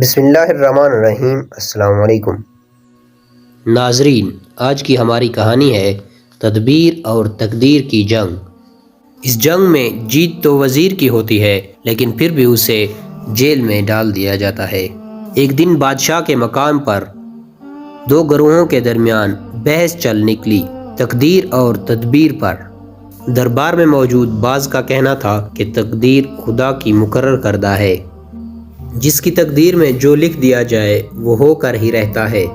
بسم اللہ الرحمن الرحیم۔ السلام علیکم ناظرین، آج کی ہماری کہانی ہے تدبیر اور تقدیر کی جنگ۔ اس جنگ میں جیت تو وزیر کی ہوتی ہے، لیکن پھر بھی اسے جیل میں ڈال دیا جاتا ہے۔ ایک دن بادشاہ کے مقام پر دو گروہوں کے درمیان بحث چل نکلی، تقدیر اور تدبیر پر۔ دربار میں موجود بعض کا کہنا تھا کہ تقدیر خدا کی مقرر کردہ ہے، جس کی تقدیر میں جو لکھ دیا جائے وہ ہو کر ہی رہتا ہے۔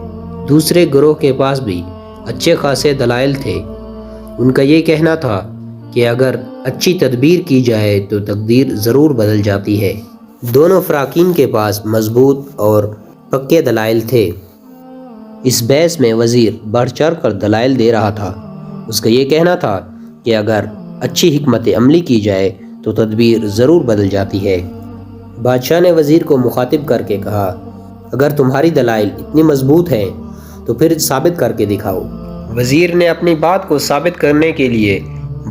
دوسرے گروہ کے پاس بھی اچھے خاصے دلائل تھے۔ ان کا یہ کہنا تھا کہ اگر اچھی تدبیر کی جائے تو تقدیر ضرور بدل جاتی ہے۔ دونوں فراقین کے پاس مضبوط اور پکے دلائل تھے۔ اس بحث میں وزیر بڑھ چڑھ کر دلائل دے رہا تھا۔ اس کا یہ کہنا تھا کہ اگر اچھی حکمت عملی کی جائے تو تدبیر ضرور بدل جاتی ہے۔ بادشاہ نے وزیر کو مخاطب کر کے کہا، اگر تمہاری دلائل اتنی مضبوط ہیں تو پھر ثابت کر کے دکھاؤ۔ وزیر نے اپنی بات کو ثابت کرنے کے لیے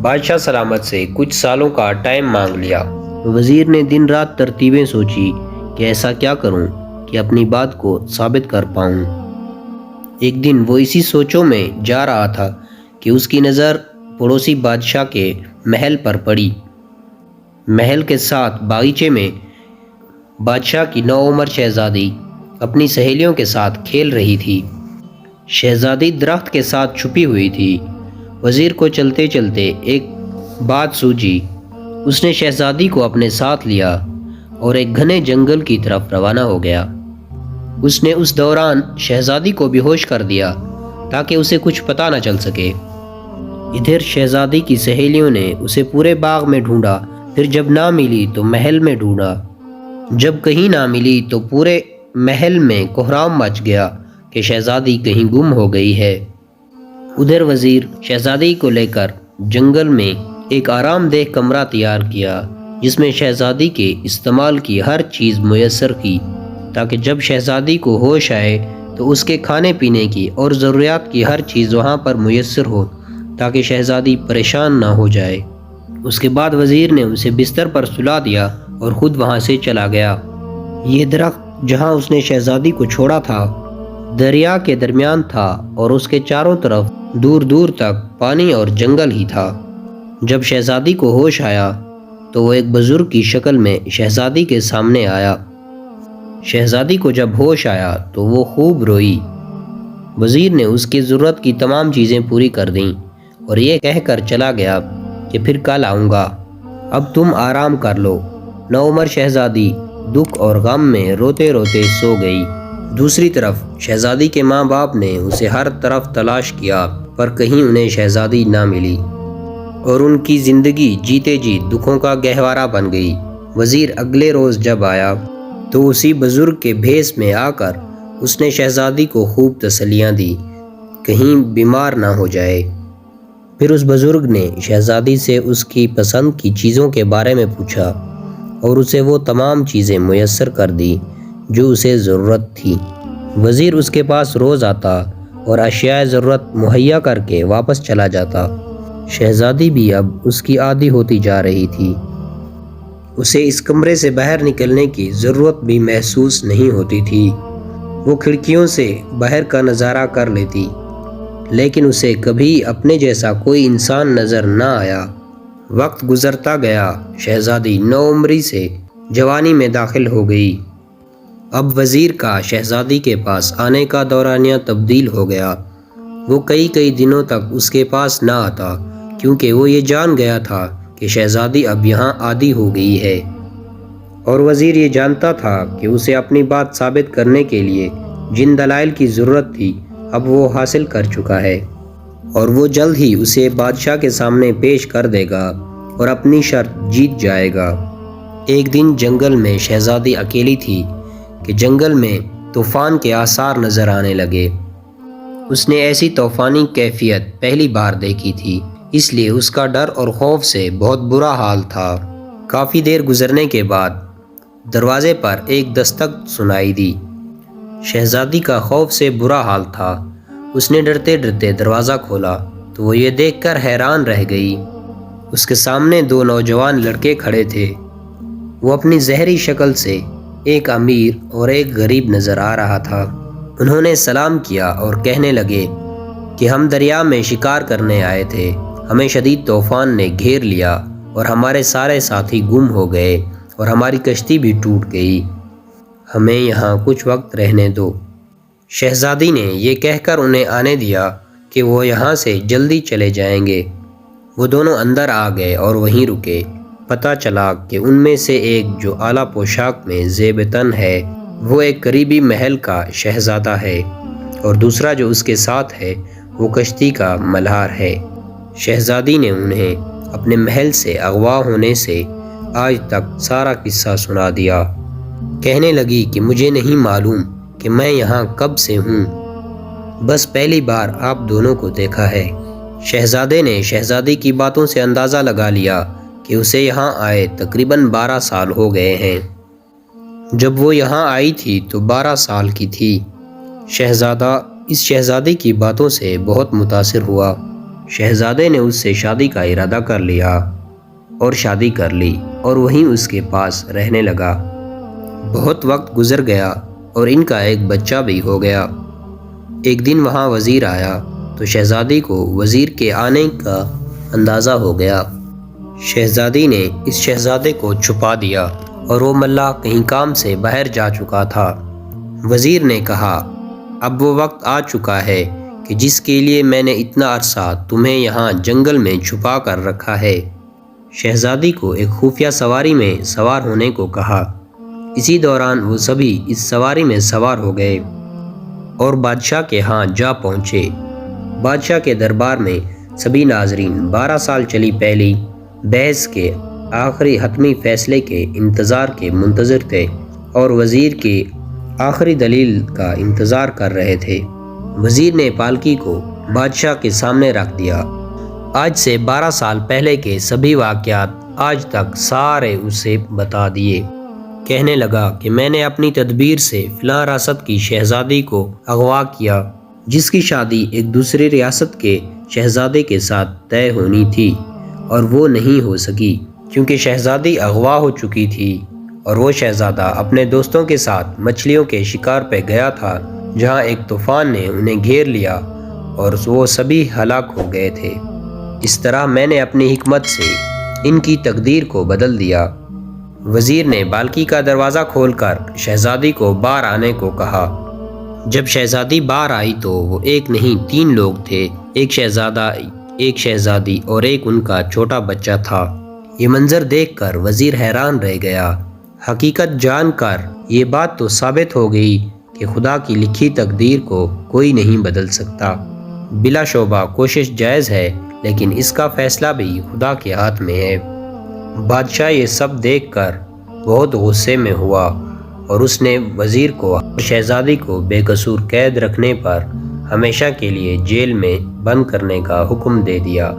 بادشاہ سلامت سے کچھ سالوں کا ٹائم مانگ لیا۔ وزیر نے دن رات ترتیبیں سوچی کہ ایسا کیا کروں کہ اپنی بات کو ثابت کر پاؤں۔ ایک دن وہ اسی سوچوں میں جا رہا تھا کہ اس کی نظر پڑوسی بادشاہ کے محل پر پڑی۔ محل کے ساتھ باغیچے میں بادشاہ کی نوعمر شہزادی اپنی سہیلیوں کے ساتھ کھیل رہی تھی۔ شہزادی درخت کے ساتھ چھپی ہوئی تھی۔ وزیر کو چلتے چلتے ایک بات سوجھی۔ اس نے شہزادی کو اپنے ساتھ لیا اور ایک گھنے جنگل کی طرف روانہ ہو گیا۔ اس نے اس دوران شہزادی کو بے ہوش کر دیا تاکہ اسے کچھ پتہ نہ چل سکے۔ ادھر شہزادی کی سہیلیوں نے اسے پورے باغ میں ڈھونڈا، پھر جب نہ ملی تو محل میں ڈھونڈا۔ جب کہیں نہ ملی تو پورے محل میں کوہرام مچ گیا کہ شہزادی کہیں گم ہو گئی ہے۔ ادھر وزیر شہزادی کو لے کر جنگل میں ایک آرام دہ کمرہ تیار کیا، جس میں شہزادی کے استعمال کی ہر چیز میسر کی، تاکہ جب شہزادی کو ہوش آئے تو اس کے کھانے پینے کی اور ضروریات کی ہر چیز وہاں پر میسر ہو، تاکہ شہزادی پریشان نہ ہو جائے۔ اس کے بعد وزیر نے اسے بستر پر سلا دیا اور خود وہاں سے چلا گیا۔ یہ درخت جہاں اس نے شہزادی کو چھوڑا تھا دریا کے درمیان تھا، اور اس کے چاروں طرف دور دور تک پانی اور جنگل ہی تھا۔ جب شہزادی کو ہوش آیا تو وہ ایک بزرگ کی شکل میں شہزادی کے سامنے آیا۔ شہزادی کو جب ہوش آیا تو وہ خوب روئی۔ وزیر نے اس کی ضرورت کی تمام چیزیں پوری کر دیں اور یہ کہہ کر چلا گیا کہ پھر کل آؤں گا، اب تم آرام کر لو۔ نوعمر شہزادی دکھ اور غم میں روتے روتے سو گئی۔ دوسری طرف شہزادی کے ماں باپ نے اسے ہر طرف تلاش کیا، پر کہیں انہیں شہزادی نہ ملی، اور ان کی زندگی جیتے جی دکھوں کا گہوارہ بن گئی۔ وزیر اگلے روز جب آیا تو اسی بزرگ کے بھیس میں آ کر اس نے شہزادی کو خوب تسلیاں دی، کہیں بیمار نہ ہو جائے۔ پھر اس بزرگ نے شہزادی سے اس کی پسند کی چیزوں کے بارے میں پوچھا اور اسے وہ تمام چیزیں میسر کر دی جو اسے ضرورت تھی۔ وزیر اس کے پاس روز آتا اور اشیاء ضرورت مہیا کر کے واپس چلا جاتا۔ شہزادی بھی اب اس کی عادی ہوتی جا رہی تھی۔ اسے اس کمرے سے باہر نکلنے کی ضرورت بھی محسوس نہیں ہوتی تھی۔ وہ کھڑکیوں سے باہر کا نظارہ کر لیتی، لیکن اسے کبھی اپنے جیسا کوئی انسان نظر نہ آیا۔ وقت گزرتا گیا، شہزادی نوعمری سے جوانی میں داخل ہو گئی۔ اب وزیر کا شہزادی کے پاس آنے کا دورانیہ تبدیل ہو گیا۔ وہ کئی دنوں تک اس کے پاس نہ آتا، کیونکہ وہ یہ جان گیا تھا کہ شہزادی اب یہاں عادی ہو گئی ہے، اور وزیر یہ جانتا تھا کہ اسے اپنی بات ثابت کرنے کے لیے جن دلائل کی ضرورت تھی اب وہ حاصل کر چکا ہے، اور وہ جلد ہی اسے بادشاہ کے سامنے پیش کر دے گا اور اپنی شرط جیت جائے گا۔ ایک دن جنگل میں شہزادی اکیلی تھی کہ جنگل میں طوفان کے آثار نظر آنے لگے۔ اس نے ایسی طوفانی کیفیت پہلی بار دیکھی تھی، اس لیے اس کا ڈر اور خوف سے بہت برا حال تھا۔ کافی دیر گزرنے کے بعد دروازے پر ایک دستک سنائی دی۔ شہزادی کا خوف سے برا حال تھا۔ اس نے ڈرتے ڈرتے دروازہ کھولا تو وہ یہ دیکھ کر حیران رہ گئی۔ اس کے سامنے دو نوجوان لڑکے کھڑے تھے۔ وہ اپنی زہری شکل سے ایک امیر اور ایک غریب نظر آ رہا تھا۔ انہوں نے سلام کیا اور کہنے لگے کہ ہم دریا میں شکار کرنے آئے تھے، ہمیں شدید طوفان نے گھیر لیا اور ہمارے سارے ساتھی گم ہو گئے اور ہماری کشتی بھی ٹوٹ گئی، ہمیں یہاں کچھ وقت رہنے دو۔ شہزادی نے یہ کہہ کر انہیں آنے دیا کہ وہ یہاں سے جلدی چلے جائیں گے۔ وہ دونوں اندر آ گئے اور وہیں رکے۔ پتہ چلا کہ ان میں سے ایک جو اعلیٰ پوشاک میں زیب تن ہے وہ ایک قریبی محل کا شہزادہ ہے، اور دوسرا جو اس کے ساتھ ہے وہ کشتی کا ملحار ہے۔ شہزادی نے انہیں اپنے محل سے اغوا ہونے سے آج تک سارا قصہ سنا دیا۔ کہنے لگی کہ مجھے نہیں معلوم کہ میں یہاں کب سے ہوں، بس پہلی بار آپ دونوں کو دیکھا ہے۔ شہزادے نے شہزادی کی باتوں سے اندازہ لگا لیا کہ اسے یہاں آئے تقریباً 12 سال ہو گئے ہیں۔ جب وہ یہاں آئی تھی تو 12 سال کی تھی۔ شہزادہ اس شہزادی کی باتوں سے بہت متاثر ہوا۔ شہزادے نے اس سے شادی کا ارادہ کر لیا اور شادی کر لی اور وہیں اس کے پاس رہنے لگا۔ بہت وقت گزر گیا اور ان کا ایک بچہ بھی ہو گیا۔ ایک دن وہاں وزیر آیا تو شہزادی کو وزیر کے آنے کا اندازہ ہو گیا۔ شہزادی نے اس شہزادے کو چھپا دیا اور وہ ملاح کہیں کام سے باہر جا چکا تھا۔ وزیر نے کہا، اب وہ وقت آ چکا ہے کہ جس کے لیے میں نے اتنا عرصہ تمہیں یہاں جنگل میں چھپا کر رکھا ہے۔ شہزادی کو ایک خفیہ سواری میں سوار ہونے کو کہا۔ اسی دوران وہ سبھی اس سواری میں سوار ہو گئے اور بادشاہ کے ہاں جا پہنچے۔ بادشاہ کے دربار میں سبھی ناظرین 12 سال چلی پہلی بحث کے آخری حتمی فیصلے کے انتظار کے منتظر تھے اور وزیر کی آخری دلیل کا انتظار کر رہے تھے۔ وزیر نے پالکی کو بادشاہ کے سامنے رکھ دیا۔ آج سے 12 سال پہلے کے سبھی واقعات آج تک سارے اسے بتا دیے۔ کہنے لگا کہ میں نے اپنی تدبیر سے فلاں ریاست کی شہزادی کو اغوا کیا، جس کی شادی ایک دوسری ریاست کے شہزادے کے ساتھ طے ہونی تھی اور وہ نہیں ہو سکی کیونکہ شہزادی اغوا ہو چکی تھی، اور وہ شہزادہ اپنے دوستوں کے ساتھ مچھلیوں کے شکار پہ گیا تھا جہاں ایک طوفان نے انہیں گھیر لیا اور وہ سبھی ہلاک ہو گئے تھے۔ اس طرح میں نے اپنی حکمت سے ان کی تقدیر کو بدل دیا۔ وزیر نے بالکی کا دروازہ کھول کر شہزادی کو باہر آنے کو کہا۔ جب شہزادی باہر آئی تو وہ ایک نہیں 3 لوگ تھے، ایک شہزادہ، ایک شہزادی اور ایک ان کا چھوٹا بچہ تھا۔ یہ منظر دیکھ کر وزیر حیران رہ گیا۔ حقیقت جان کر یہ بات تو ثابت ہو گئی کہ خدا کی لکھی تقدیر کو کوئی نہیں بدل سکتا۔ بلا شبہ کوشش جائز ہے، لیکن اس کا فیصلہ بھی خدا کے ہاتھ میں ہے۔ بادشاہ یہ سب دیکھ کر بہت غصے میں ہوا اور اس نے وزیر کو شہزادی کو بے قصور قید رکھنے پر ہمیشہ کے لیے جیل میں بند کرنے کا حکم دے دیا۔